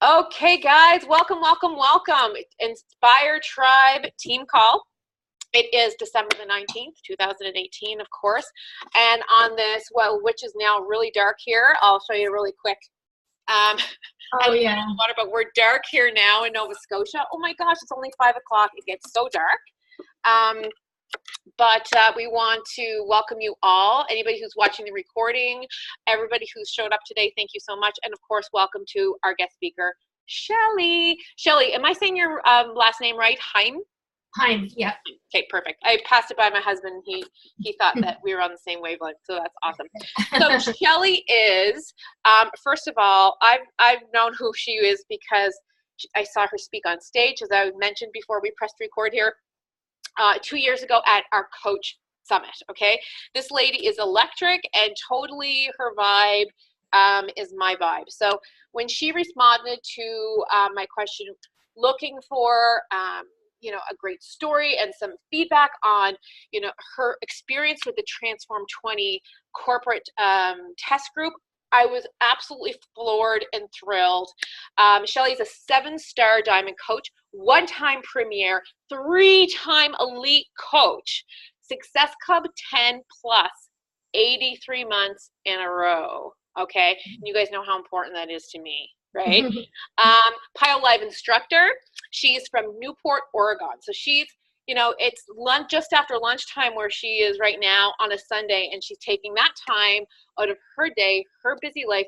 Okay, guys, welcome, welcome, welcome. Inspire Tribe team call. It is December the 19th, 2018, of course. And on this, well, which is now really dark here, I'll show you really quick. I don't know a lot about, we're dark here now in Nova Scotia. Oh my gosh, it's only 5 o'clock. It gets so dark. But we want to welcome you all, anybody who's watching the recording, everybody who's showed up today, thank you so much. And of course, welcome to our guest speaker, Shelly. Shelly, am I saying your last name right? Heim? Heim, yeah. Okay, perfect. I passed it by my husband. He thought that we were on the same wavelength, so that's awesome. So Shelly is, first of all, I've known who she is because I saw her speak on stage, as I mentioned before we pressed record here. 2 years ago at our coach summit. Okay, this lady is electric and totally her vibe is my vibe. So when she responded to my question, looking for a great story and some feedback on her experience with the Transform 20 corporate test group, I was absolutely floored and thrilled. Shelly's a 7-star diamond coach, 1-time premier, 3-time elite coach, Success Club 10 plus, 83 months in a row. Okay, and you guys know how important that is to me, right? Pile Live instructor. She's from Newport, Oregon. So she's, it's lunch, just after lunchtime where she is right now on a Sunday, and she's taking that time out of her day, her busy life,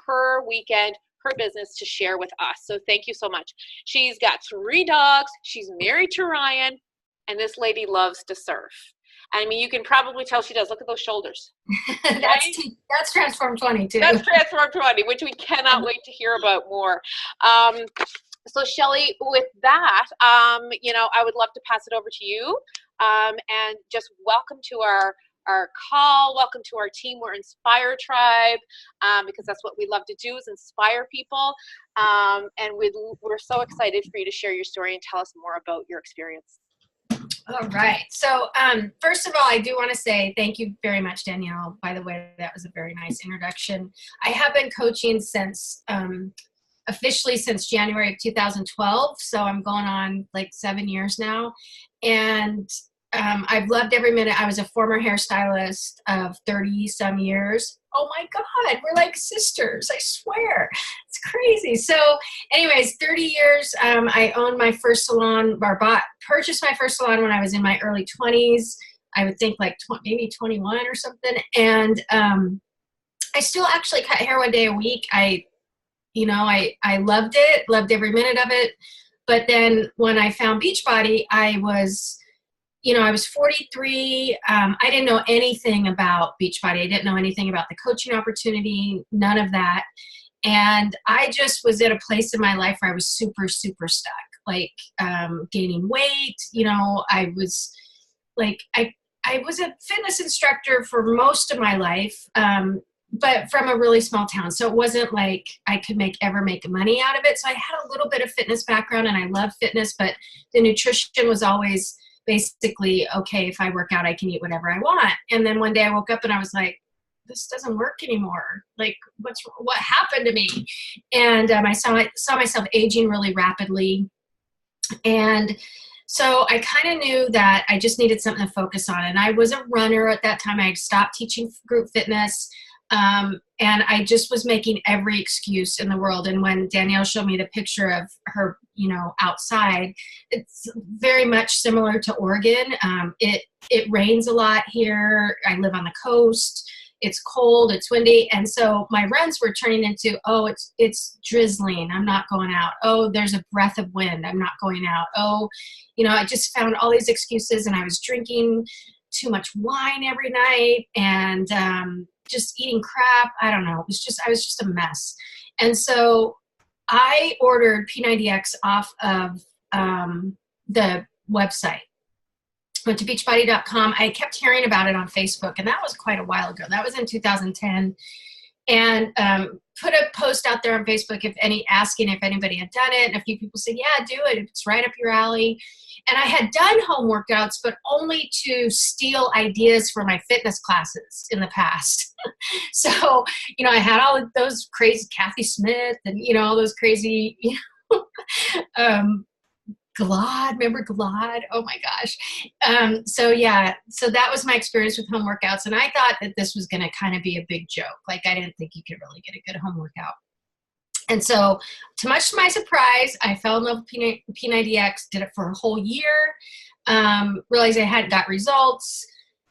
her weekend, her business to share with us. So thank you so much. She's got 3 dogs. She's married to Ryan, and this lady loves to surf. I mean, you can probably tell she does. Look at those shoulders. That's Transform 20 too. That's Transform 20, which we cannot wait to hear about more. So Shelly, with that, I would love to pass it over to you, and just welcome to our call. Welcome to our team. We're Inspire Tribe, because that's what we love to do, is inspire people. And we're so excited for you to share your story and tell us more about your experience. All right. So first of all, I do want to say thank you very much, Danielle. By the way, that was a very nice introduction. I have been coaching since officially since January of 2012. So I'm going on like 7 years now. And I've loved every minute. I was a former hairstylist of 30 some years. Oh my God, we're like sisters, I swear. It's crazy. So anyways, 30 years, I owned my first salon, or purchased my first salon when I was in my early 20s. I would think like maybe 21 or something. And I still actually cut hair 1 day a week. I loved it, loved every minute of it. But then when I found Beachbody, I was 43. I didn't know anything about Beachbody. I didn't know anything about the coaching opportunity, none of that. And I just was at a place in my life where I was super, super stuck, like gaining weight. I was like, I was a fitness instructor for most of my life, but from a really small town. So it wasn't like I could ever make money out of it. So I had a little bit of fitness background and I love fitness, but the nutrition was always basically, okay, if I work out, I can eat whatever I want. And then one day I woke up and I was like, this doesn't work anymore. Like, what happened to me? And I saw myself aging really rapidly. And so I kind of knew that I just needed something to focus on. And I was a runner at that time. I had stopped teaching group fitness. And I just was making every excuse in the world. And when Danielle showed me the picture of her, outside, it's very much similar to Oregon. It rains a lot here. I live on the coast. It's cold, it's windy. And so my runs were turning into, oh, it's drizzling, I'm not going out. Oh, there's a breath of wind, I'm not going out. Oh, I just found all these excuses, and I was drinking too much wine every night and just eating crap. I don't know. I was just a mess. And so I ordered P90X off of the website. Went to beachbody.com. I kept hearing about it on Facebook, and that was quite a while ago. That was in 2010. and put a post out there on Facebook asking if anybody had done it. And a few people said, yeah, do it. It's right up your alley. And I had done home workouts, but only to steal ideas for my fitness classes in the past. So, I had all of those crazy Kathy Smith and, all those crazy, Glad, remember Glad? Oh my gosh. So that was my experience with home workouts. And I thought that this was going to kind of be a big joke. Like, I didn't think you could really get a good home workout. And so, much to my surprise, I fell in love with P90X, did it for a whole year, realized I hadn't got results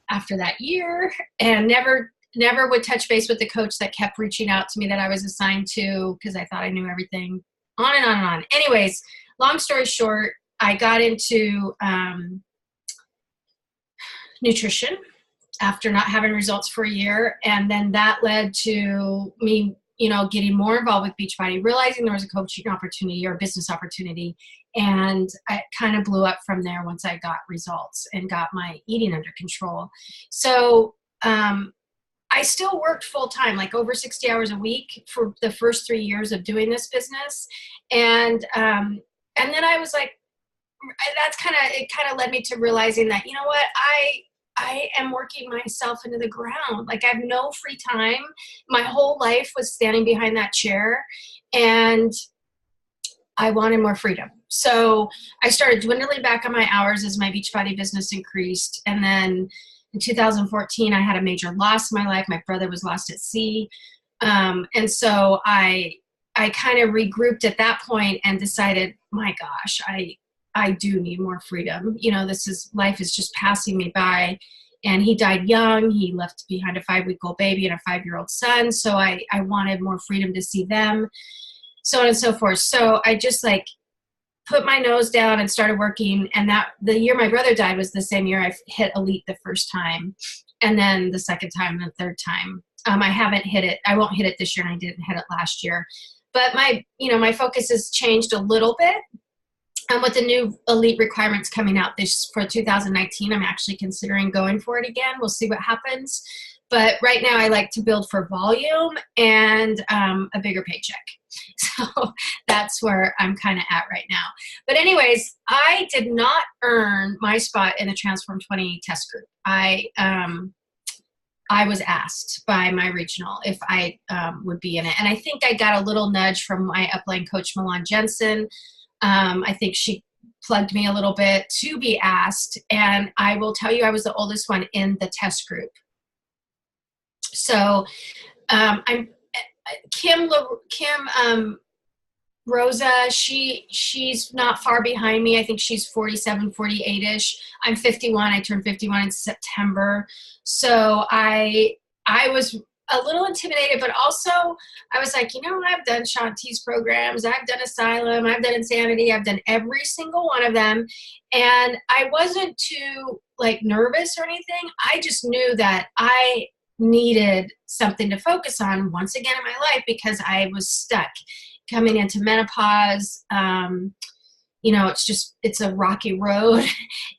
after that year, and never would touch base with the coach that kept reaching out to me that I was assigned to, because I thought I knew everything, on and on and on. Anyways, long story short, I got into nutrition after not having results for a year, and then that led to me getting more involved with Beachbody, realizing there was a coaching opportunity or a business opportunity. And it kind of blew up from there once I got results and got my eating under control. So I still worked full time, like over 60 hours a week for the first 3 years of doing this business. And then I was like, it kind of led me to realizing that, what, I am working myself into the ground. Like, I have no free time. My whole life was standing behind that chair, and I wanted more freedom. So I started dwindling back on my hours as my Beachbody business increased. And then in 2014, I had a major loss in my life. My brother was lost at sea. And so I kind of regrouped at that point and decided, my gosh, I do need more freedom. Life is just passing me by. And he died young. He left behind a 5-week-old baby and a 5-year-old son. So I wanted more freedom to see them, so on and so forth. So I just put my nose down and started working. And the year my brother died was the same year I hit elite the first time, and then the second time, and the third time. I haven't hit it. I won't hit it this year, and I didn't hit it last year. But my focus has changed a little bit. And with the new elite requirements coming out for 2019, I'm actually considering going for it again. We'll see what happens. But right now I like to build for volume and a bigger paycheck. So that's where I'm kind of at right now. But anyways, I did not earn my spot in the Transform 20 test group. I was asked by my regional if I would be in it. And I think I got a little nudge from my upline coach, Milan Jensen. I think she plugged me a little bit to be asked. And I will tell you, I was the oldest one in the test group. So I'm Kim Rosa, she's not far behind me. I think she's 47, 48-ish. I'm 51. I turned 51 in September. So I was a little intimidated, but also I was like, I've done Shanti's programs. I've done Asylum. I've done Insanity. I've done every single one of them. And I wasn't too nervous or anything. I just knew that I needed something to focus on once again in my life, because I was stuck coming into menopause. It's a rocky road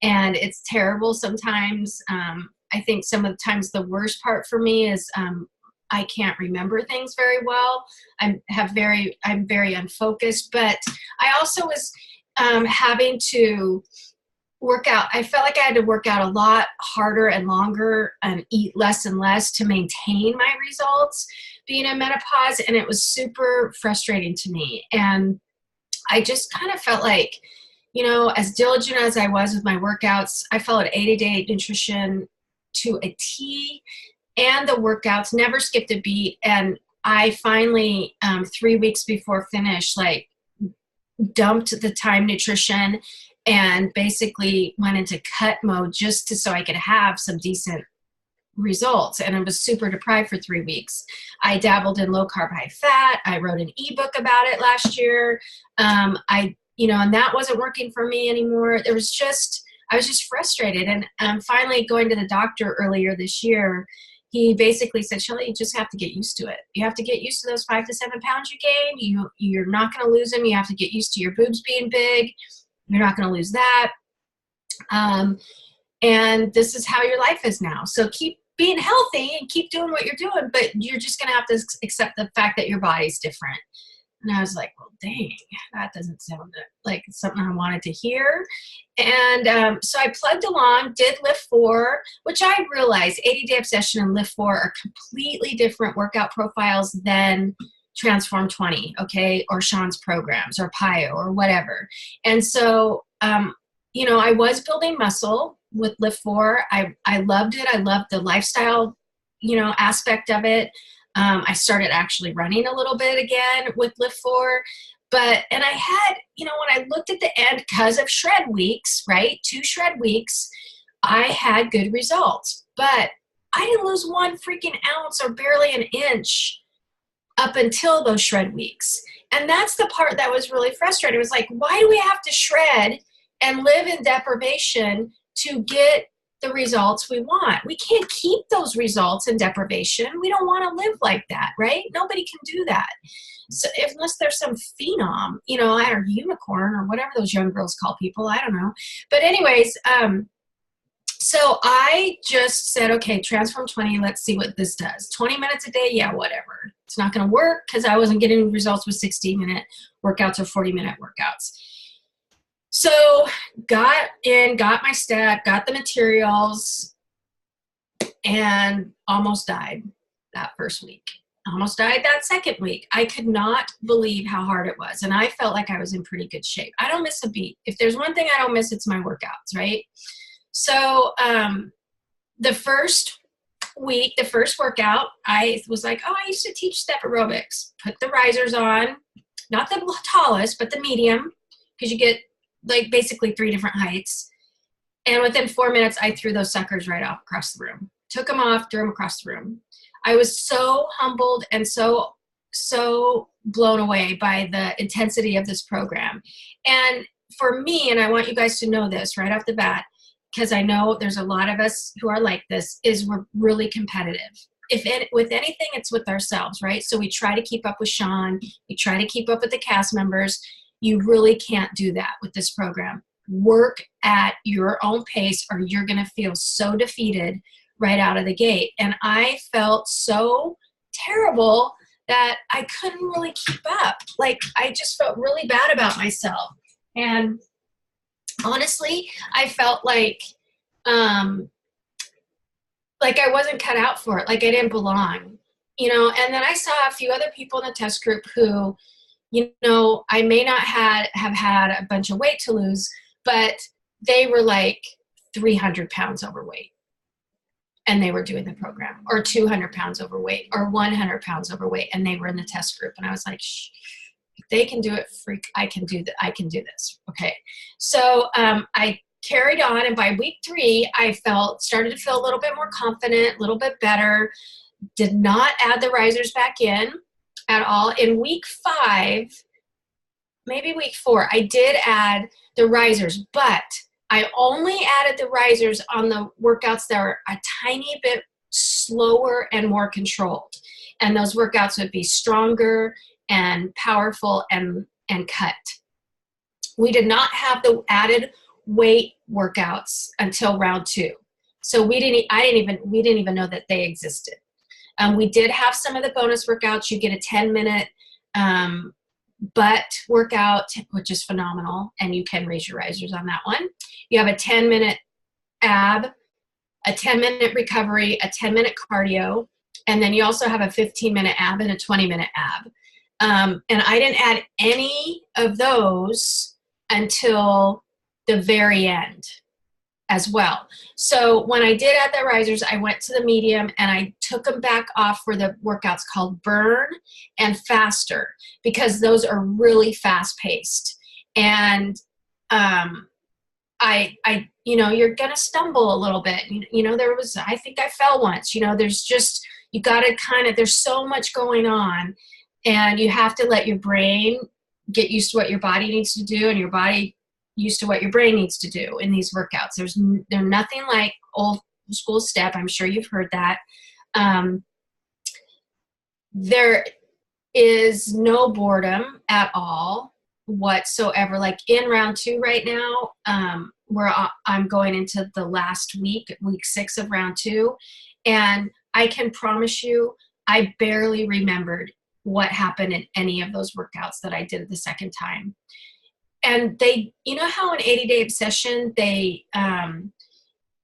and it's terrible sometimes. I think some of the times the worst part for me is I can't remember things very well. I'm very unfocused, but I also was having to work out. I felt like I had to work out a lot harder and longer and eat less and less to maintain my results being in menopause. And it was super frustrating to me. And I just kind of felt like, as diligent as I was with my workouts, I followed 80-day nutrition to a T, and the workouts, never skipped a beat. And I finally, 3 weeks before finish, dumped the Time nutrition and basically went into cut mode just so I could have some decent results. And I was super deprived for 3 weeks. I dabbled in low carb, high fat. I wrote an ebook about it last year. And that wasn't working for me anymore. I was just frustrated. And finally going to the doctor earlier this year, he basically said, Shelly, you just have to get used to it. You have to get used to those 5 to 7 pounds you gained. You're not going to lose them. You have to get used to your boobs being big. You're not going to lose that. And this is how your life is now. So keep being healthy and keep doing what you're doing, but you're just going to have to accept the fact that your body's different. And I was like, well, dang, that doesn't sound like something I wanted to hear. And so I plugged along, did Lift 4, which I realized 80-Day Obsession and Lift 4 are completely different workout profiles than Transform 20, okay, or Sean's programs or PIO or whatever. And so, you know, I was building muscle with Lift 4. I loved it. I loved the lifestyle, you know, aspect of it. I started actually running a little bit again with Lift 4. And I had, you know, when I looked at the end, because of shred weeks, right, 2 shred weeks, I had good results. But I didn't lose 1 freaking ounce or barely an inch up until those shred weeks. And that's the part that was really frustrating. It was like, why do we have to shred and live in deprivation to get the results we want? We can't keep those results in deprivation. We don't want to live like that, right? Nobody can do that. So unless there's some phenom, you know, or unicorn or whatever those young girls call people, I don't know. But anyways, so I just said, okay, Transform 20, let's see what this does. 20 minutes a day, yeah, whatever. It's not going to work because I wasn't getting results with 60-minute workouts or 40-minute workouts. So got my stat, got the materials, and almost died that first week. Almost died that second week. I could not believe how hard it was. And I felt like I was in pretty good shape. I don't miss a beat. If there's one thing I don't miss, it's my workouts, right? So the first week, the first workout, I was like, oh, I used to teach step aerobics. Put the risers on, not the tallest, but the medium, because you get like basically 3 different heights. And within 4 minutes, I threw those suckers right off across the room. Took them off, threw them across the room. I was so humbled and so blown away by the intensity of this program. And for me, and I want you guys to know this right off the bat, because I know there's a lot of us who are like this, is we're really competitive. With anything, it's with ourselves, right? So we try to keep up with Sean. We try to keep up with the cast members. You really can't do that with this program. Work at your own pace or you're going to feel so defeated right out of the gate. And I felt so terrible that I couldn't really keep up. Like, I just felt really bad about myself. And honestly, I felt like I wasn't cut out for it, like I didn't belong, you know. And then I saw a few other people in the test group who, you know, I may not have had a bunch of weight to lose, but they were like 300 pounds overweight. And they were doing the program, or 200 pounds overweight, or 100 pounds overweight, and they were in the test group. And I was like, shh, if they can do it, I can do that. I can do this. Okay. So I carried on, and by week 3, I started to feel a little bit more confident, a little bit better. Did not add the risers back in at all. In week 5, maybe week 4, I did add the risers, but I only added the risers on the workouts that were a tiny bit slower and more controlled. And those workouts would be stronger and powerful and cut. We did not have the added weight workouts until round 2. So we didn't even know that they existed. We did have some of the bonus workouts. You get a 10-minute butt workout, which is phenomenal, and you can raise your risers on that one. You have a 10-minute ab, a 10-minute recovery, a 10-minute cardio, and then you also have a 15-minute ab and a 20-minute ab. And I didn't add any of those until the very end as well. So when I did add the risers, I went to the medium and I took them back off for the workouts called burn and faster, because those are really fast paced. And I you know, you're going to stumble a little bit. You know, I think I fell once. You know, there's just, you got to there's so much going on, and you have to let your brain get used to what your body needs to do, and your body used to what your brain needs to do in these workouts. They're nothing like old school step. I'm sure you've heard that. There is no boredom at all whatsoever. Like in round 2 right now, where I'm going into the last week 6 of round 2, And I can promise you, I barely remembered what happened in any of those workouts that I did the second time. And they, you know how in 80-day obsession, they,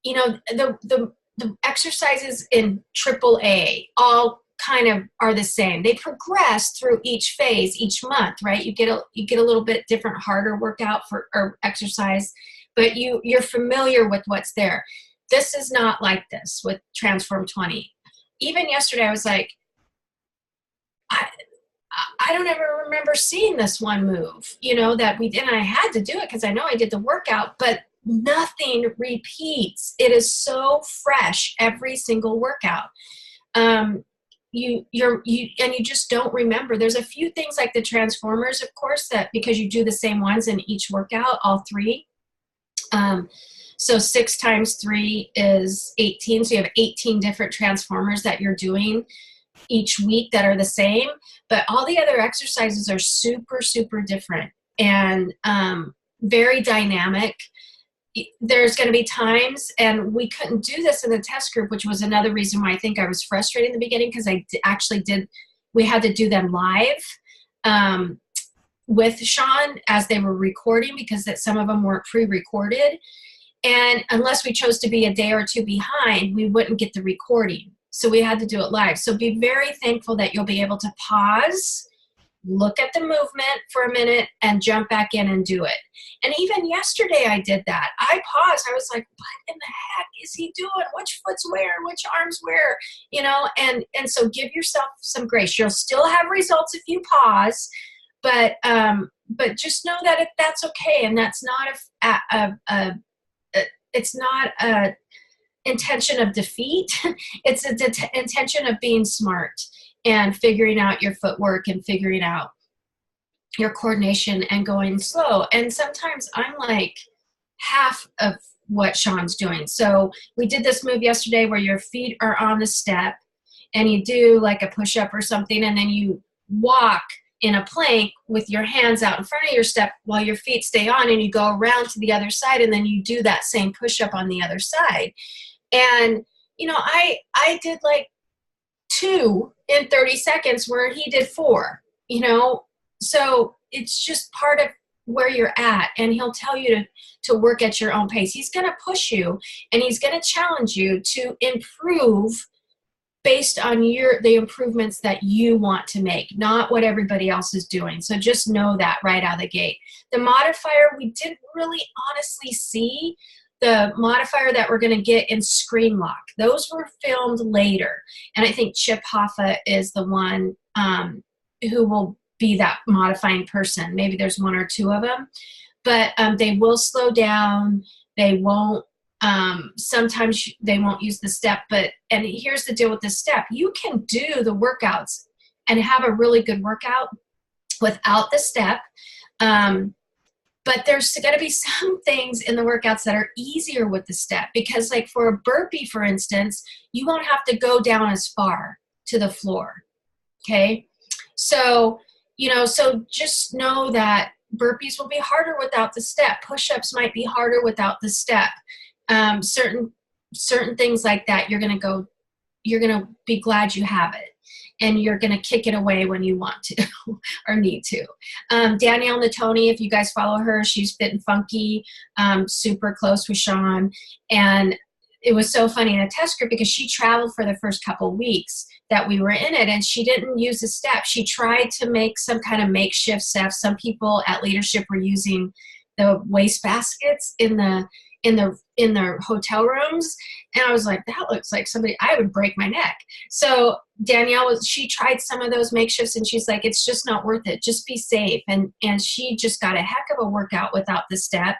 you know, the exercises in AAA all kind of are the same. They progress through each phase each month, right? You get a little bit different, harder workout or exercise, but you're familiar with what's there. This is not like this with Transform 20. Even yesterday, I was like, I don't ever remember seeing this one move, you know, that we did. And I had to do it because I know I did the workout, but nothing repeats. It is so fresh every single workout. You just don't remember. There's a few things like the transformers, of course, that because you do the same ones in each workout, all three. So 6 times 3 is 18. So you have 18 different transformers that you're doing each week that are the same, but all the other exercises are super, super different and very dynamic. There's going to be times, and we couldn't do this in the test group, which was another reason why I think I was frustrated in the beginning, because we had to do them live with Sean as they were recording, because that some of them weren't pre-recorded. And unless we chose to be a day or two behind, we wouldn't get the recording. So we had to do it live. So be very thankful that you'll be able to pause, look at the movement for a minute, and jump back in and do it. And even yesterday I did that. I paused. I was like, what in the heck is he doing? Which foot's where? Which arm's where? You know, and so give yourself some grace. You'll still have results if you pause, but just know that that's okay. And that's not it's not a intention of defeat. It's an intention of being smart and figuring out your footwork and figuring out your coordination and going slow. And sometimes I'm like half of what Sean's doing. So we did this move yesterday where your feet are on the step and you do like a push-up or something, and then you walk in a plank with your hands out in front of your step while your feet stay on, and you go around to the other side, and then you do that same push-up on the other side. And, you know, I did like 2 in 30 seconds where he did 4, you know, so it's just part of where you're at, and he'll tell you to work at your own pace. He's going to push you, and he's going to challenge you to improve based on the improvements that you want to make, not what everybody else is doing. So just know that right out of the gate. The modifier, we didn't really honestly see the modifier that we're going to get in Screen Lock. Those were filmed later. And I think Chip Hoffa is the one who will be that modifying person. Maybe there's 1 or 2 of them. But they will slow down. They won't, sometimes they won't use the step. And here's the deal with the step. You can do the workouts and have a really good workout without the step. But there's going to be some things in the workouts that are easier with the step, because like for a burpee, for instance, you won't have to go down as far to the floor. Okay. So, you know, so just know that burpees will be harder without the step. Push-ups might be harder without the step. Certain things like that, you're going to be glad you have it. And you're going to kick it away when you want to or need to. Danielle Natoni, if you guys follow her, she's Fit and Funky, super close with Sean. And it was so funny in a test group because she traveled for the first couple of weeks that we were in it, and she didn't use a step. She tried to make some kind of makeshift step. Some people at leadership were using the waste baskets in the hotel rooms. And I was like, that looks like I would break my neck. So Danielle she tried some of those makeshifts, and she's like, it's just not worth it. Just be safe. And she just got a heck of a workout without the step.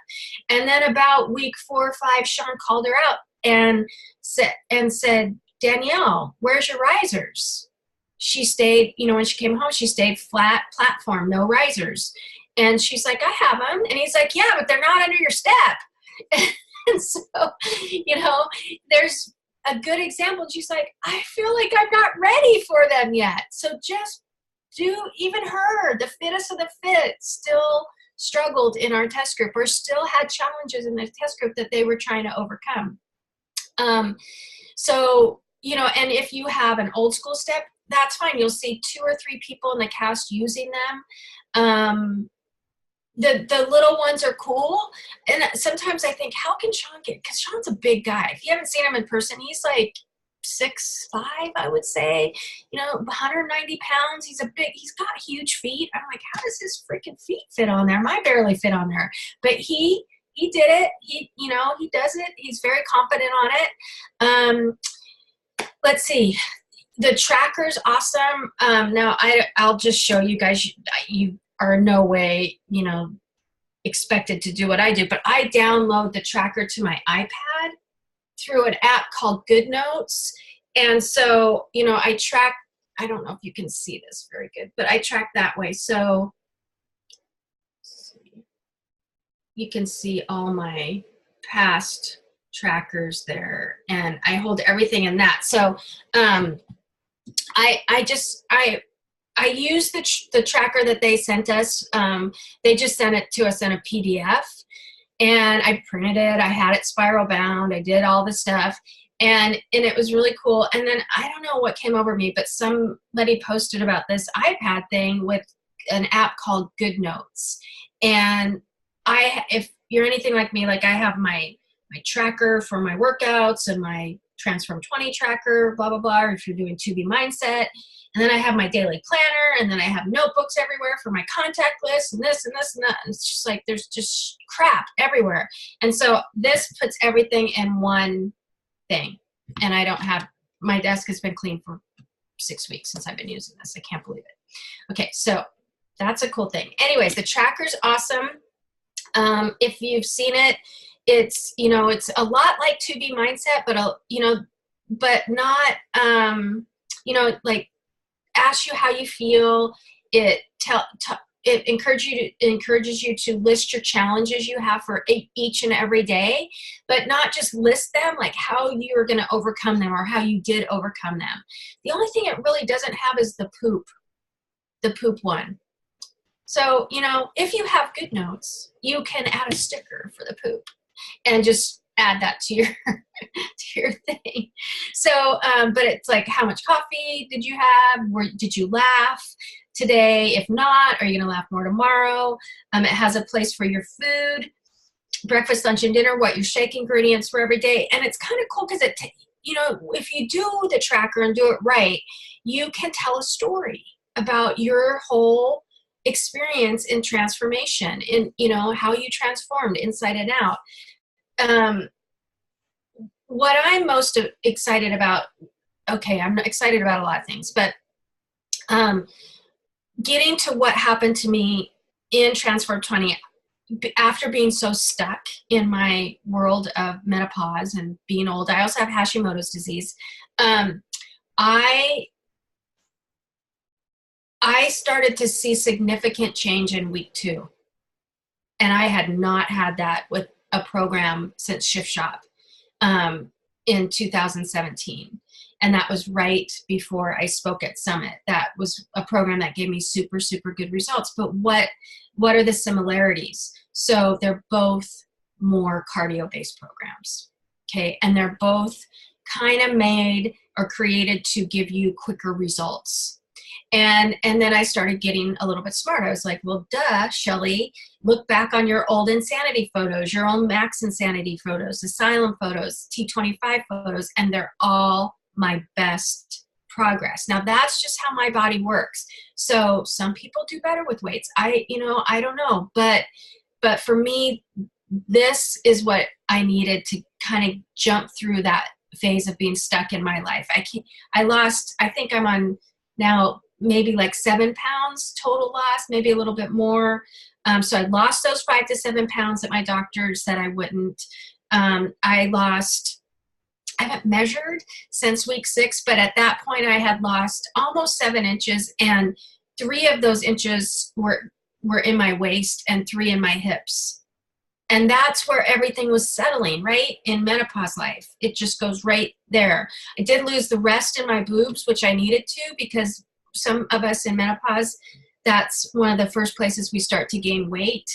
And then about week 4 or 5, Sean called her out and said, Danielle, where's your risers? She stayed, you know, when she came home, she stayed flat platform, no risers. And she's like, I have them. And he's like, yeah, but they're not under your step. And so, you know, there's a good example. She's like, I feel like I'm not ready for them yet. So just even her, the fittest of the fit, still struggled in our test group, or still had challenges in the test group that they were trying to overcome. So, you know, and if you have an old school step, that's fine. You'll see 2 or 3 people in the cast using them. The little ones are cool. And sometimes I think, how can Sean because Sean's a big guy. If you haven't seen him in person, he's like 6'5", I would say, you know, 190 pounds. He's got huge feet. I'm like, how does his freaking feet fit on there? Mine barely fit on there. But he did it. He does it. He's very confident on it. Let's see. The tracker's awesome. Now I'll just show you guys. You are no way, you know, expected to do what I do, but I download the tracker to my iPad through an app called Good Notes. And so, you know, I track, I don't know if you can see this very good, but I track that way. So you can see all my past trackers there, and I hold everything in that. So I use the tracker that they sent us. They just sent it to us in a PDF, and I printed it. I had it spiral bound. I did all the stuff, and it was really cool. And then I don't know what came over me, but somebody posted about this iPad thing with an app called Good Notes. And if you're anything like me, like I have my tracker for my workouts and my Transform 20 tracker, blah, blah, blah, or if you're doing 2B Mindset. And then I have my daily planner, and then I have notebooks everywhere for my contact list and this and this and that. And it's just like, there's just crap everywhere. And so this puts everything in one thing. And I don't have, my desk has been clean for 6 weeks since I've been using this. I can't believe it. Okay, so that's a cool thing. Anyways, the tracker's awesome. If you've seen it, it's, you know, it's a lot like 2B Mindset, but, you know, but not, you know, like asks you how you feel. It encourages you to list your challenges you have for each and every day, but not just list them, like how you're going to overcome them or how you did overcome them. The only thing it really doesn't have is the poop one. So, you know, if you have Good Notes, you can add a sticker for the poop and just add that to your to your thing. So, but it's like, how much coffee did you have? Did you laugh today? If not, are you going to laugh more tomorrow? It has a place for your food, breakfast, lunch, and dinner, what your shake ingredients for every day. And it's kind of cool because you know, if you do the tracker and do it right, you can tell a story about your whole experience in transformation, in, you know, how you transformed inside and out. What I'm most excited about, okay, I'm excited about a lot of things, but getting to what happened to me in Transform 20 after being so stuck in my world of menopause and being old. I also have Hashimoto's disease. I started to see significant change in week 2. And I had not had that with a program since Shift Shop in 2017. And that was right before I spoke at Summit. That was a program that gave me super, super good results. But what are the similarities? So they're both more cardio-based programs, okay? And they're both kind of made or created to give you quicker results. And then I started getting a little bit smart. I was like, well, duh, Shelly, look back on your old insanity photos, your own max insanity photos, asylum photos, T25 photos, and they're all my best progress. Now that's just how my body works. So some people do better with weights. I don't know, but for me, this is what I needed to kind of jump through that phase of being stuck in my life. I think I'm on now maybe like 7 pounds total loss, maybe a little bit more. So I lost those 5 to 7 pounds that my doctor said I wouldn't. I haven't measured since week 6, but at that point I had lost almost 7 inches, and 3 of those inches were in my waist and 3 in my hips. And that's where everything was settling, right? In menopause life. It just goes right there. I did lose the rest in my boobs, which I needed to, because some of us in menopause, that's one of the first places we start to gain weight,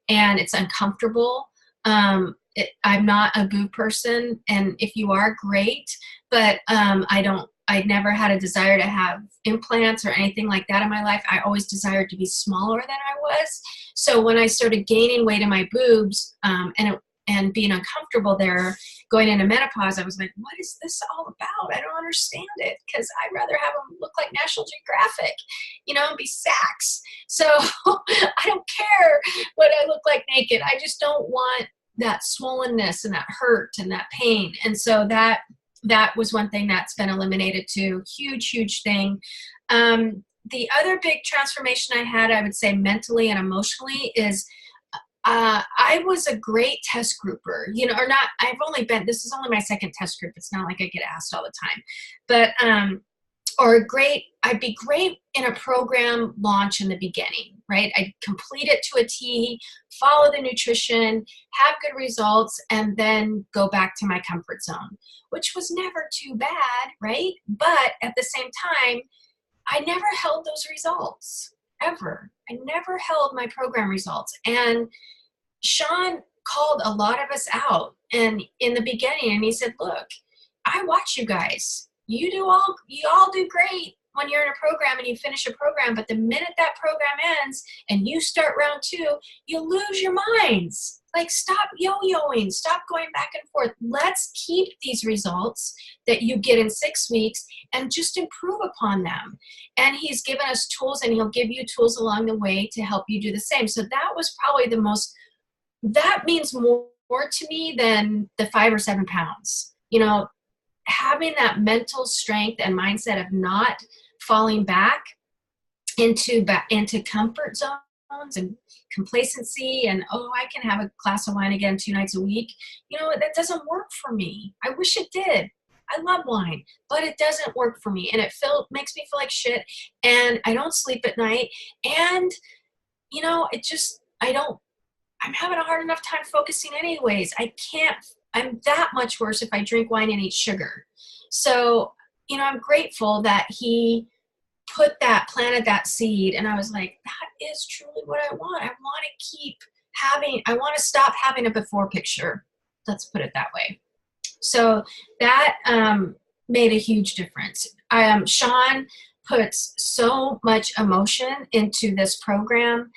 and it's uncomfortable. I'm not a boob person, and if you are, great, but I never had a desire to have implants or anything like that in my life. I always desired to be smaller than I was. So when I started gaining weight in my boobs, and being uncomfortable there, going into menopause, I was like, what is this all about? I don't understand it, because I'd rather have them look like National Geographic, and be sacks. So I don't care what I look like naked. I just don't want that swollenness and that hurt and that pain. And so that was one thing that's been eliminated too. Huge thing. The other big transformation I had, I would say mentally and emotionally, is I was a great test grouper, or not. This is only my second test group. It's not like I get asked all the time, but, I'd be great in a program launch in the beginning, right? I'd complete it to a T, follow the nutrition, have good results, and then go back to my comfort zone, which was never too bad, right? But at the same time, I never held those results, ever. I never held my program results. And Sean called a lot of us out and in the beginning, and he said, look, I watch you guys. You all do great when you're in a program and you finish a program, but the minute that program ends and you start round 2, you lose your minds. Like, stop yo-yoing, stop going back and forth. Let's keep these results that you get in 6 weeks and just improve upon them. And he's given us tools, and he'll give you tools along the way to help you do the same. So that was probably that means more to me than the 5 or 7 pounds. Having that mental strength and mindset of not falling back into comfort zones and complacency and, I can have a glass of wine again 2 nights a week. That doesn't work for me. I wish it did. I love wine, but it doesn't work for me. And it makes me feel like shit. And I don't sleep at night. And, I'm having a hard enough time focusing anyways. I'm that much worse if I drink wine and eat sugar. So, I'm grateful that he planted that seed, and I was like, that is truly what I want. I want to stop having a before picture. Let's put it that way. So that made a huge difference. Sean puts so much emotion into this program.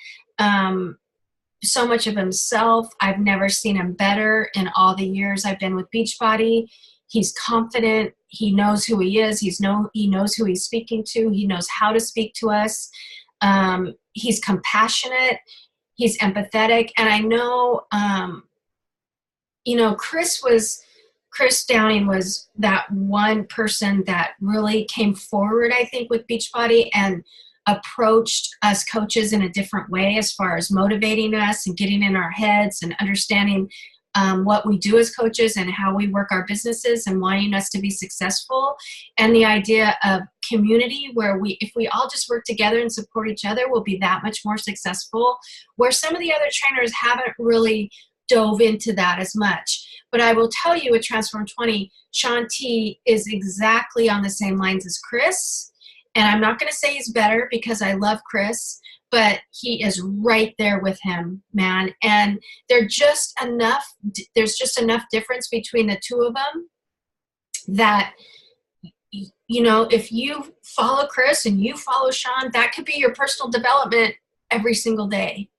So much of himself. I've never seen him better in all the years I've been with Beachbody. He's confident. He knows who he is. He knows who he's speaking to. He knows how to speak to us. He's compassionate. He's empathetic. And I know, Chris Downing was that one person that really came forward, I think, with Beachbody and approached us coaches in a different way as far as motivating us and getting in our heads and understanding what we do as coaches and how we work our businesses and wanting us to be successful. And the idea of community where if we all just work together and support each other, we'll be that much more successful, where some of the other trainers haven't really dove into that as much. But I will tell you, with Transform 20, Sean T is exactly on the same lines as Chris. And I'm not going to say he's better because I love Chris, but he is right there with him, man. And there's just enough difference between the two of them that, if you follow Chris and you follow Sean, that could be your personal development every single day.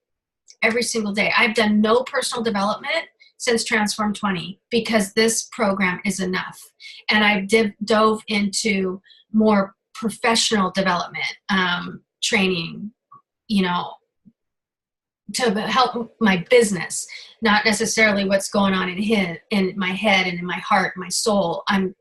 Every single day. I've done no personal development since Transform 20 because this program is enough. And I've dove into more professional development, training, to help my business, not necessarily what's going on in my head and in my heart, my soul. I'm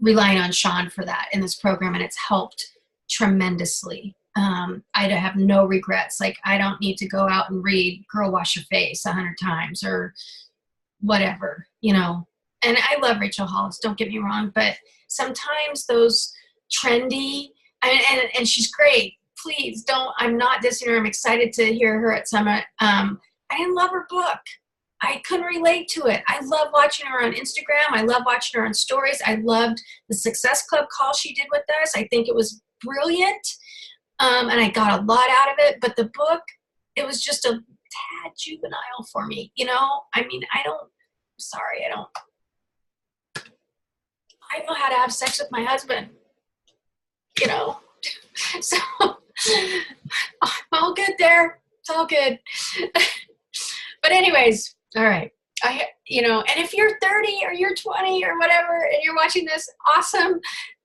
relying on Sean for that in this program, and it's helped tremendously. I have no regrets. Like, I don't need to go out and read Girl Wash Your Face 100 times or whatever, And I love Rachel Hollis, don't get me wrong, but sometimes those trendy, and she's great. Please don't, I'm not dissing her. I'm excited to hear her at Summit. I didn't love her book. I couldn't relate to it. I love watching her on Instagram. I love watching her on stories. I loved the Success Club call she did with us. I think it was brilliant. And I got a lot out of it. But the book, it was just tad juvenile for me. You know, I mean, I don't know how to have sex with my husband, you know, so I'm all good there. It's all good. But anyways, all right. You know, and if you're 30 or you're 20 or whatever, and you're watching this, awesome,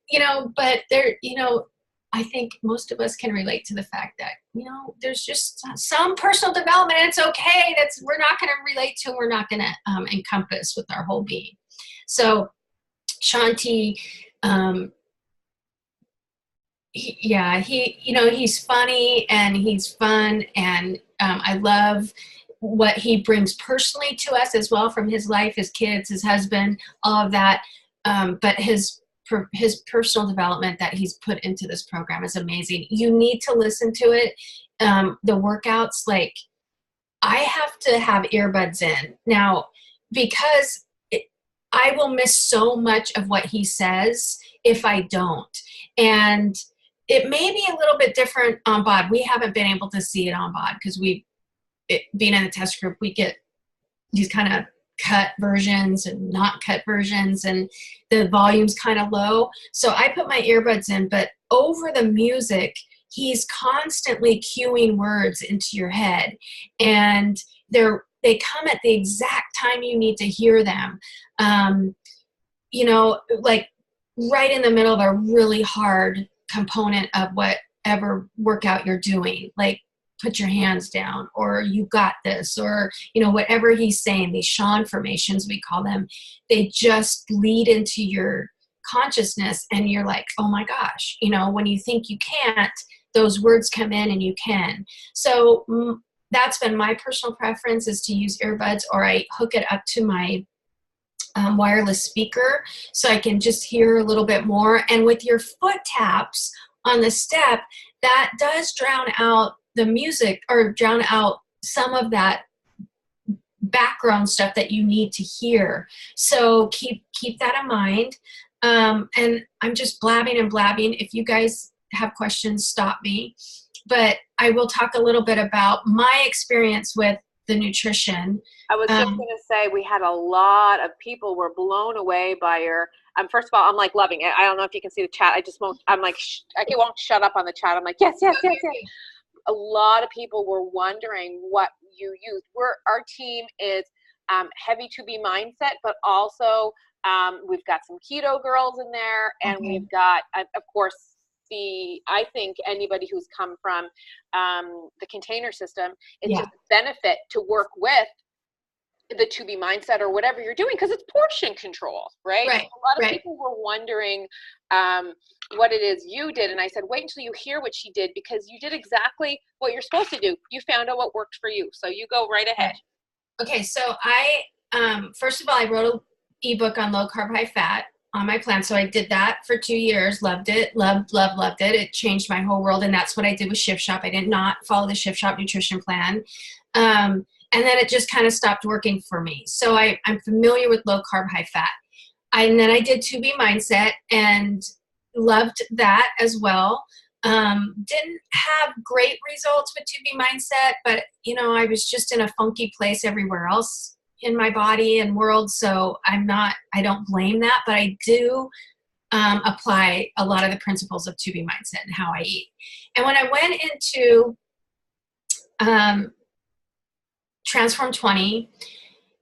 you know, but there, you know, I think most of us can relate to the fact that, you know, there's just some personal development, and it's okay. We're not going to relate to, we're not going to encompass with our whole being. So Shanti, you know, he's funny and he's fun, and I love what he brings personally to us as well, from his life, his kids, his husband, all of that. But his personal development that he's put into this program is amazing. You need to listen to it. The workouts, like, I have to have earbuds in now, because I will miss so much of what he says if I don't. And it may be a little bit different on BOD. We haven't been able to see it on BOD because being in the test group, we get these kind of cut versions and not cut versions, and the volume's kind of low. So I put my earbuds in, but over the music, he's constantly cueing words into your head, and they come at the exact time you need to hear them. You know, like right in the middle of a really hard component of whatever workout you're doing, like put your hands down, or you got this, or, you know, whatever he's saying, these Sean formations, we call them, they just lead into your consciousness, and you're like, oh my gosh, you know, when you think you can't, those words come in and you can. So that's been my personal preference, is to use earbuds, or I hook it up to my wireless speaker so I can just hear a little bit more. And with your foot taps on the step, that does drown out the music, or drown out some of that background stuff that you need to hear. So keep that in mind. And I'm just blabbing and blabbing. If you guys have questions, stop me. But I will talk a little bit about my experience with the nutrition. I was just going to say, we had a lot of people were blown away by your, first of all, I'm like loving it. I don't know if you can see the chat. I just won't, I'm like, I won't shut up on the chat. I'm like, yes. A lot of people were wondering what you use. Our team is heavy to be mindset, but also we've got some keto girls in there, and we've got, of course, I think anybody who's come from the container system, it's just a benefit to work with the to be mindset or whatever you're doing, because it's portion control, right? A lot of people were wondering what it is you did, and I said, wait until you hear what she did, because you did exactly what you're supposed to do. You found out what worked for you, so you go right ahead. Okay, so I first of all, I wrote an ebook on low carb, high fat on my plan. So I did that for 2 years, loved it, loved it. It changed my whole world, and that's what I did with Shift Shop. I did not follow the Shift Shop nutrition plan. And then it just kind of stopped working for me. So I'm familiar with low carb, high fat. And then I did 2B mindset and loved that as well. Didn't have great results with 2B mindset, but you know, I was just in a funky place everywhere else in my body and world. So I don't blame that, but I do apply a lot of the principles of 2B mindset and how I eat. And when I went into Transform 20,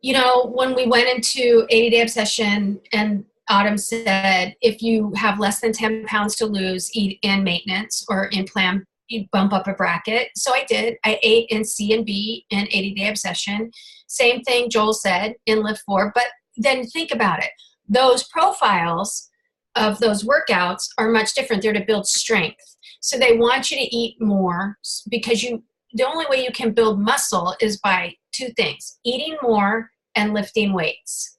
you know, when we went into 80-day obsession, and Autumn said, if you have less than 10 pounds to lose, eat in maintenance or in plan, you bump up a bracket. So I did. I ate in C and B in 80-day obsession. Same thing Joel said in Lift 4. But then think about it. Those profiles of those workouts are much different. They're to build strength. So they want you to eat more, because the only way you can build muscle is by 2 things: eating more and lifting weights.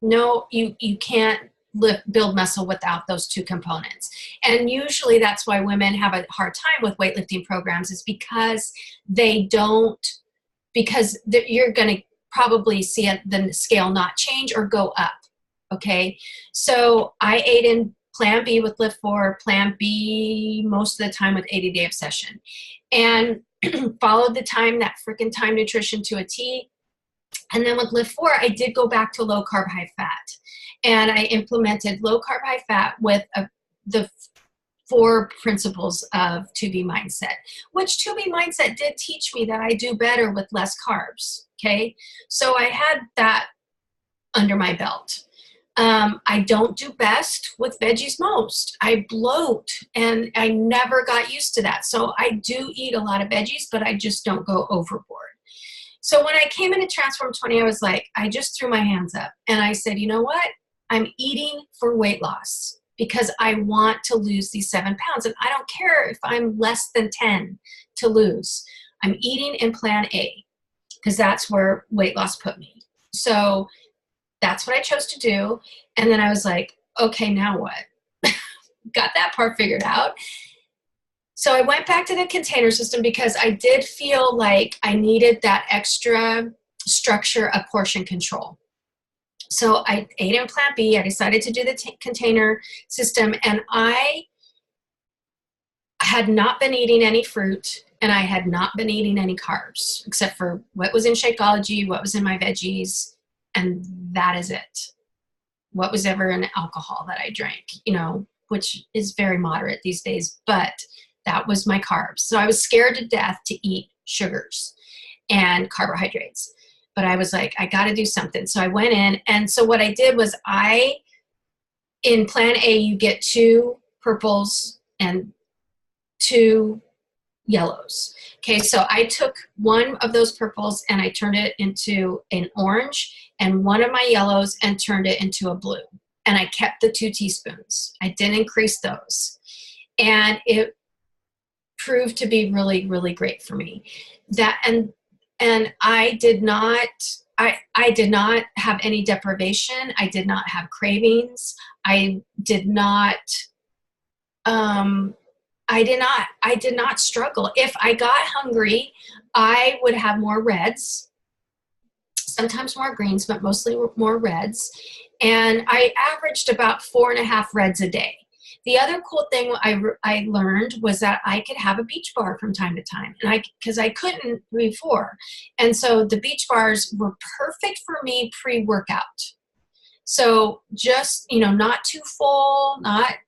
No, you can't build muscle without those 2 components. And usually that's why women have a hard time with weightlifting programs, is because you're going to probably see the scale not change or go up. Okay. So I ate in Plan B with Lift 4, Plan B most of the time with 80-day obsession. And followed that freaking time nutrition to a T. And then with Lift 4, I did go back to low carb, high fat. And I implemented low carb, high fat with the 4 principles of 2B mindset, which 2B mindset did teach me that I do better with less carbs. Okay. So I had that under my belt. I don't do best with veggies most. I bloat, and I never got used to that. So I do eat a lot of veggies, but I just don't go overboard. So when I came into Transform 20, I was like, I just threw my hands up and I said, you know what? I'm eating for weight loss because I want to lose these 7 pounds. And I don't care if I'm less than 10 to lose. I'm eating in plan A because that's where weight loss put me. So that's what I chose to do. And then I was like, okay, now what? Got that part figured out. So I went back to the container system because I did feel like I needed that extra structure of portion control. So I ate in Plan B. I decided to do the container system, and I had not been eating any fruit, and I had not been eating any carbs except for what was in Shakeology, what was in my veggies, and that is it. What was ever in alcohol that I drank, which is very moderate these days, but that was my carbs. So I was scared to death to eat sugars and carbohydrates. But I was like, I got to do something. So I went in. And so what I did was in Plan A, you get 2 purples and 2 yellows. Okay, so I took one of those purples and I turned it into an orange, and one of my yellows and turned it into a blue. And I kept the 2 teaspoons. I didn't increase those. And it proved to be really, really great for me. And I did not have any deprivation. I did not have cravings. I did not struggle. If I got hungry, I would have more reds, sometimes more greens, but mostly more reds. And I averaged about 4.5 reds a day. The other cool thing I learned was that I could have a beach bar from time to time, and because I couldn't before. And so the beach bars were perfect for me pre-workout. So just, not too full, not,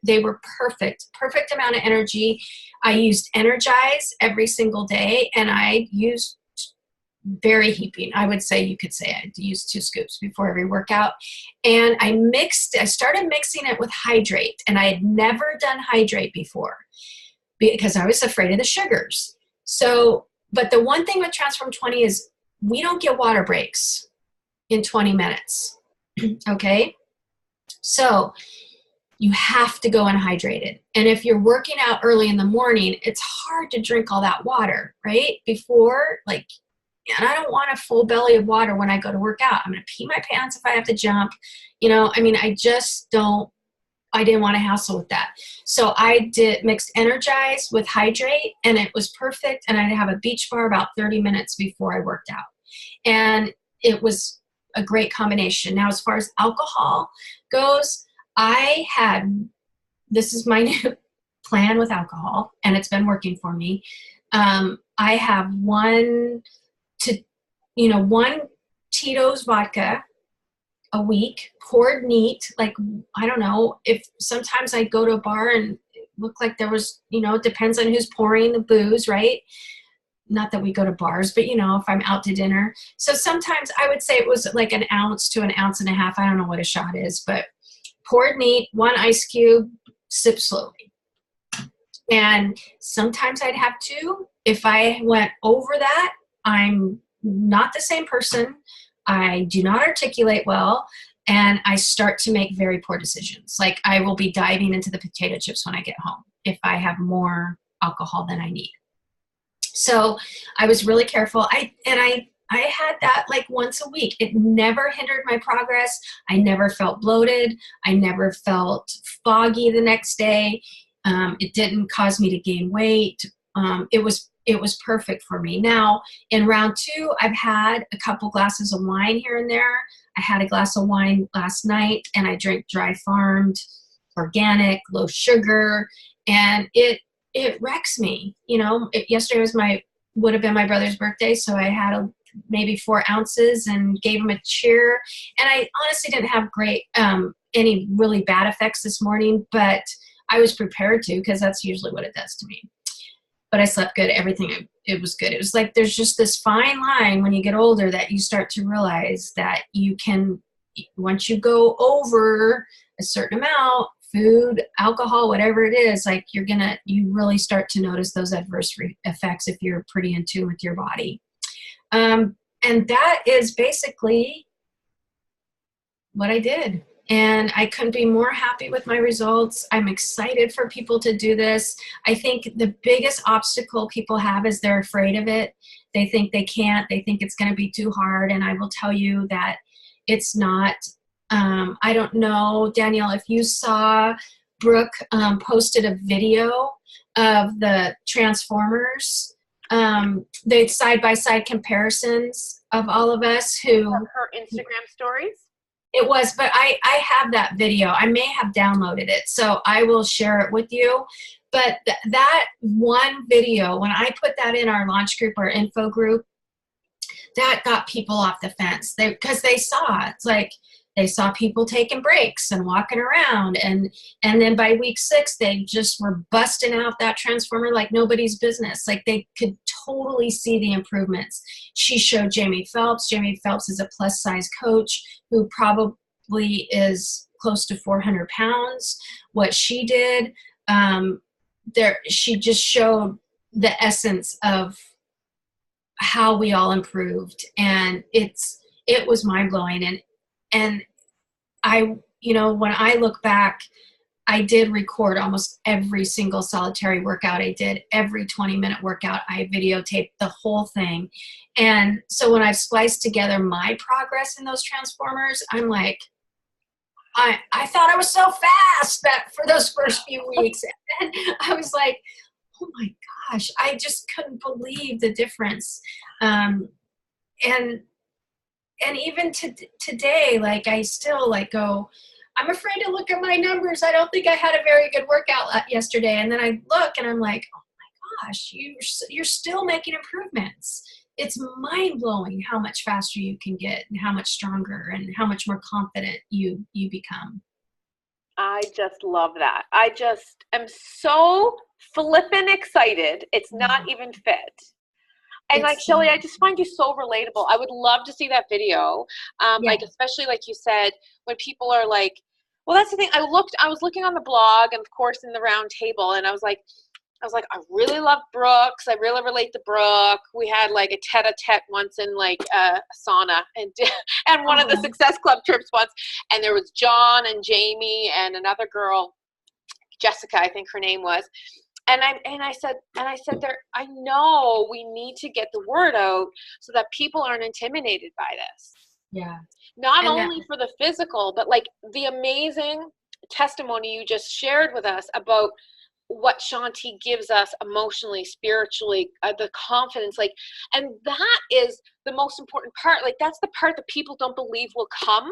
they were perfect amount of energy. I used Energize every single day, and I used very heaping. I would say you could say I used 2 scoops before every workout. And I started mixing it with Hydrate, and I had never done Hydrate before because I was afraid of the sugars. So, but the one thing with Transform 20 is we don't get water breaks in 20 minutes. Okay. So you have to go unhydrated. And if you're working out early in the morning, it's hard to drink all that water, right? And I don't want a full belly of water when I go to work out. I'm going to pee my pants if I have to jump. I didn't want to hassle with that. So I mixed Energize with Hydrate, and it was perfect. And I'd have a beach bar about 30 minutes before I worked out. And it was a great combination. Now, as far as alcohol goes, this is my new plan with alcohol, and it's been working for me. I have one Tito's vodka a week, poured neat. Like, I don't know if sometimes I go to a bar and it looked like there was, it depends on who's pouring the booze, right? Not that we go to bars, but if I'm out to dinner. So sometimes I would say it was like 1 ounce to 1.5 ounces. I don't know what a shot is, but poured neat, 1 ice cube, sip slowly. And sometimes I'd have 2. If I went over that, I'm not the same person. I do not articulate well, and I start to make very poor decisions. Like, I will be diving into the potato chips when I get home if I have more alcohol than I need. So I was really careful. I had that like once a week. It never hindered my progress. I never felt bloated. I never felt foggy the next day. It didn't cause me to gain weight. It was perfect for me. Now, in round 2, I've had a couple glasses of wine here and there. I had a glass of wine last night, and I drank dry farmed, organic, low sugar, and it it wrecks me. Yesterday would have been my brother's birthday, so I had maybe 4 ounces and gave him a cheer. And I honestly didn't have any really bad effects this morning, but I was prepared to, because that's usually what it does to me. But I slept good. It was good. It was like there's just this fine line when you get older that you start to realize that you can, once you go over a certain amount, food, alcohol, whatever it is, like you really start to notice those adverse effects if you're pretty in tune with your body. And that is basically what I did. And I couldn't be more happy with my results. I'm excited for people to do this. I think the biggest obstacle people have is they're afraid of it. They think they can't. They think it's going to be too hard. And I will tell you that it's not. I don't know, Danielle, if you saw Brooke posted a video of the Transformers, the side-by-side comparisons of all of us who... Her Instagram stories? It was, but I have that video. I may have downloaded it, so I will share it with you. But that one video, when I put that in our launch group, our info group, that got people off the fence. Because they saw, it's like, they saw people taking breaks and walking around. And then by week 6, they just were busting out that transformer like nobody's business. Like they could totally see the improvements. She showed Jamie Phelps. Jamie Phelps is a plus size coach who probably is close to 400 pounds. What she did, she just showed the essence of how we all improved. And it was mind blowing. And I, when I look back, I did record almost every single solitary workout I did, every 20-minute workout. I videotaped the whole thing. And so when I've spliced together my progress in those transformers, I'm like, I thought I was so fast that for those first few weeks. And I was like, oh my gosh, I just couldn't believe the difference. And even today, like I still go, I'm afraid to look at my numbers. I don't think I had a very good workout yesterday. And then I look and I'm like, oh my gosh, you're still making improvements. It's mind blowing how much faster you can get and how much stronger and how much more confident you become. I just love that. I just am so flippin' excited. It's not even fit. And like, Shelly, I just find you so relatable. I would love to see that video. Like, especially like you said, when people are like, well, that's the thing. I was looking on the blog and of course in the round table, and I was like, I really love Brooks. I really relate to Brooke. We had like a tete-a-tete once in like a sauna and one of the Success Club trips once. And there was John and Jamie and another girl, Jessica, I think her name was. And I said there, I know we need to get the word out so that people aren't intimidated by this. Yeah. Not only for the physical, but like the amazing testimony you just shared with us about what Shanti gives us emotionally, spiritually, the confidence, like, and that is the most important part. Like that's the part that people don't believe will come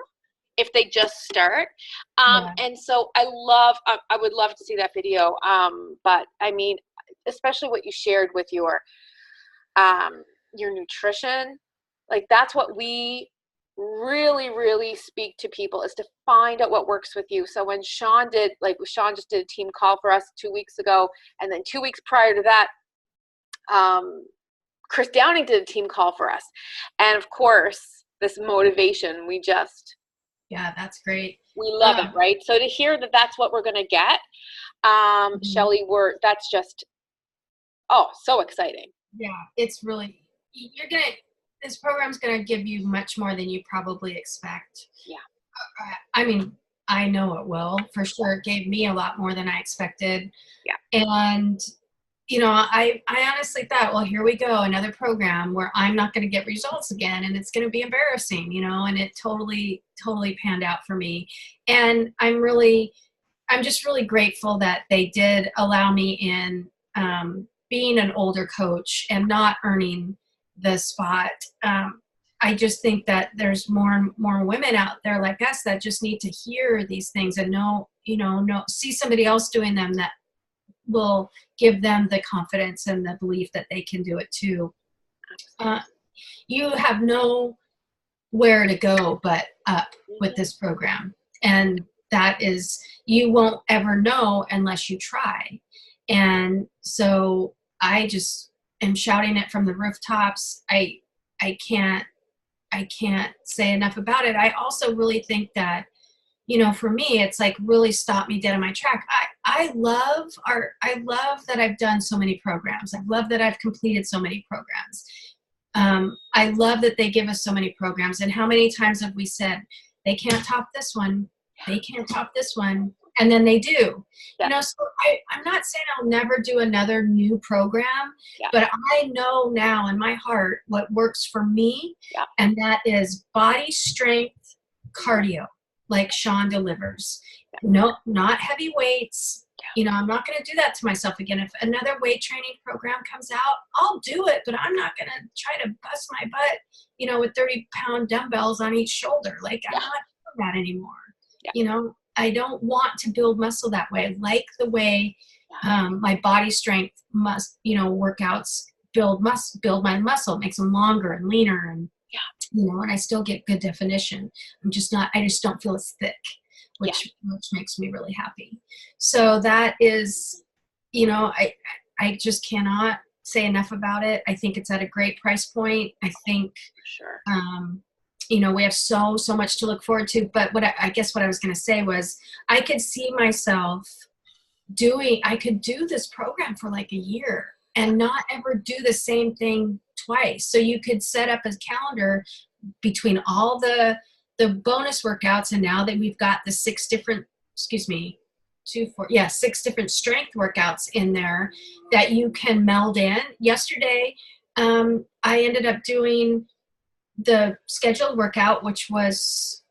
if they just start. And so I would love to see that video. But I mean, especially what you shared with your nutrition, like that's what we really, really speak to people, is to find out what works with you. So when Sean just did a team call for us 2 weeks ago. And then 2 weeks prior to that, Chris Downing did a team call for us. And of course, this motivation, yeah, that's great. We love it, right? So to hear that that's what we're going to get, Shelly, that's just, so exciting. Yeah, it's really, this program's going to give you much more than you probably expect. Yeah. I mean, I know it will, for sure. It gave me a lot more than I expected. Yeah. And, I honestly thought, well, here we go, another program where I'm not going to get results again, and it's going to be embarrassing, and it totally, totally panned out for me. And I'm just really grateful that they did allow me in, being an older coach and not earning the spot. I just think that there's more and more women out there like us that just need to hear these things and see somebody else doing them that will give them the confidence and the belief that they can do it too. You have nowhere to go but up with this program. And that is, you won't ever know unless you try. And so I just am shouting it from the rooftops. I can't say enough about it. I also really think that, you know, for me, it's like really stopped me dead in my track. I love that I've done so many programs. I love that I've completed so many programs. I love that they give us so many programs. And how many times have we said, they can't top this one, they can't top this one, and then they do. Yeah. You know, so I'm not saying I'll never do another new program, but I know now in my heart what works for me, and that is body strength cardio, like Sean delivers. No, not heavy weights. You know, I'm not going to do that to myself again. If another weight training program comes out, I'll do it, but I'm not going to try to bust my butt, you know, with 30-pound dumbbells on each shoulder. Like, I'm not doing that anymore. You know, I don't want to build muscle that way. I like the way my body strength workouts build my muscle, makes them longer and leaner, and you know, and I still get good definition. I just don't feel as thick, which makes me really happy. So that is, you know, I just cannot say enough about it. I think it's at a great price point. I think, you know, we have so much to look forward to. But I guess what I was going to say was, I could see myself I could do this program for like a year and not ever do the same thing twice. So you could set up a calendar between all the bonus workouts, and now that we've got the 6 different strength workouts in there that you can meld in. Yesterday, I ended up doing the scheduled workout, which was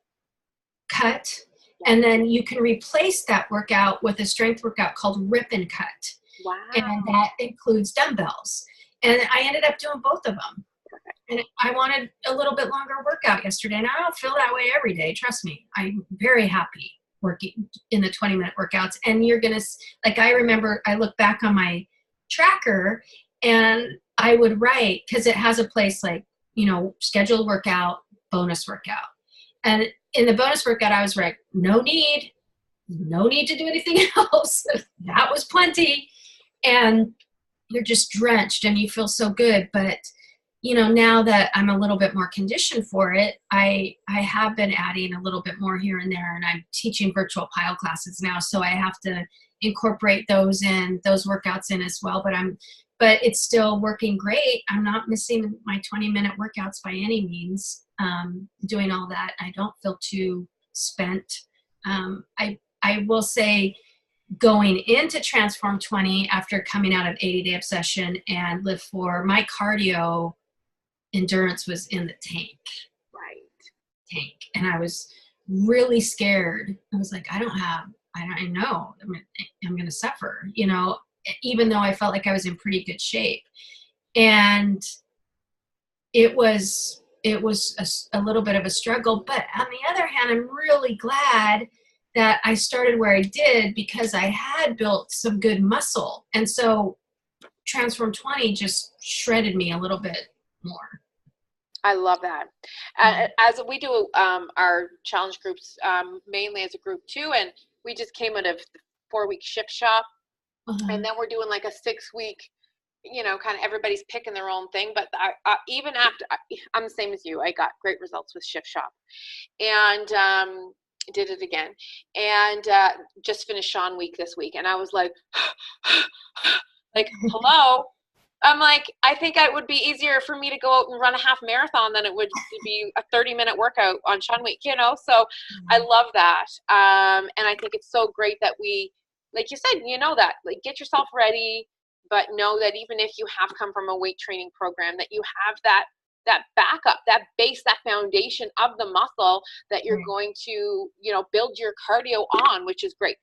cut, and then you can replace that workout with a strength workout called rip and cut. Wow. And that includes dumbbells. And I ended up doing both of them. And I wanted a little bit longer workout yesterday, and I don't feel that way every day. Trust me. I'm very happy working in the 20-minute workouts. And you're going to, like, I remember I look back on my tracker and I would write, because it has a place like, you know, scheduled workout, bonus workout. And in the bonus workout, I was like, no need to do anything else. That was plenty. And you're just drenched and you feel so good. But, you know, now that I'm a little bit more conditioned for it, I have been adding a little bit more here and there, and I'm teaching virtual pile classes now. So I have to incorporate those workouts in as well. But it's still working great. I'm not missing my 20-minute workouts by any means. Doing all that, I don't feel too spent. I will say, going into Transform 20 after coming out of 80-day obsession and Live 4, my cardio endurance was in the tank. And I was really scared. I was like, I know I'm going to suffer, you know, even though I felt like I was in pretty good shape. And it was a little bit of a struggle. But on the other hand, I'm really glad that I started where I did, because I had built some good muscle. And so Transform 20 just shredded me a little bit more. I love that. As we do our challenge groups, mainly as a group too, and we just came out of the 4-week shift shop, and then we're doing like a 6-week, you know, kind of everybody's picking their own thing. But even after, I'm the same as you. I got great results with shift shop, and did it again, and just finished Sean week this week, and I was like, like, hello. I'm like, I think it would be easier for me to go out and run a half marathon than it would to be a 30-minute workout on Sean week, you know? So I love that. And I think it's so great that we, like you said, you know, that, like, get yourself ready, but know that even if you have come from a weight training program, that you have that backup, that base, that foundation of the muscle that you're going to, you know, build your cardio on, which is great.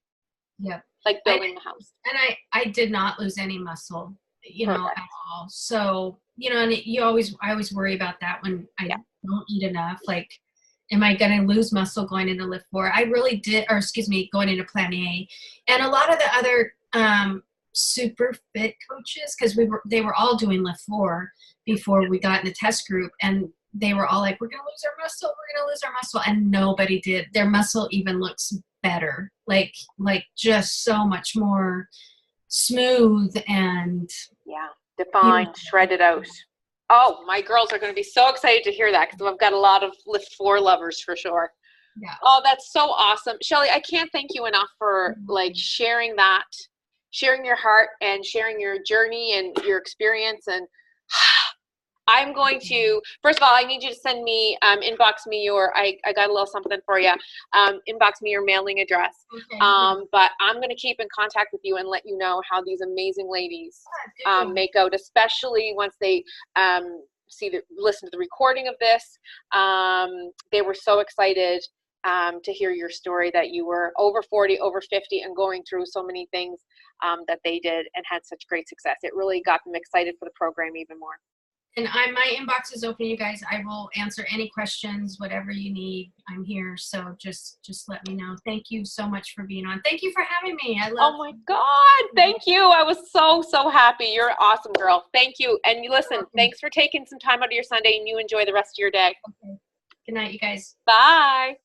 Yeah. Like building the house. And I did not lose any muscle, you know, at all. So, you know, and I always worry about that when I don't eat enough. Like, am I going to lose muscle going into Live 4? I really did, going into Plan A. And a lot of the other super fit coaches, because they were all doing lift 4 before we got in the test group, and they were all like, we're gonna lose our muscle, and nobody did. Their muscle even looks better, like just so much more smooth and defined, shredded out. Oh, my girls are going to be so excited to hear that, because I've got a lot of lift 4 lovers for sure. Yeah. Oh, that's so awesome. Shelly, I can't thank you enough for like sharing your heart and sharing your journey and your experience. And I'm going to, first of all, I need you to send me, inbox me I got a little something for you, inbox me your mailing address. Okay. But I'm going to keep in contact with you and let you know how these amazing ladies make out, especially once they listen to the recording of this. They were so excited to hear your story, that you were over 40, over 50, and going through so many things that they did and had such great success. It really got them excited for the program even more. And my inbox is open, you guys. I will answer any questions, whatever you need. I'm here, so just let me know. Thank you so much for being on. Thank you for having me. Oh my God, thank you. I was so happy. You're an awesome girl. Thank you. And you listen, thanks for taking some time out of your Sunday, and you enjoy the rest of your day. Okay. Good night, you guys. Bye.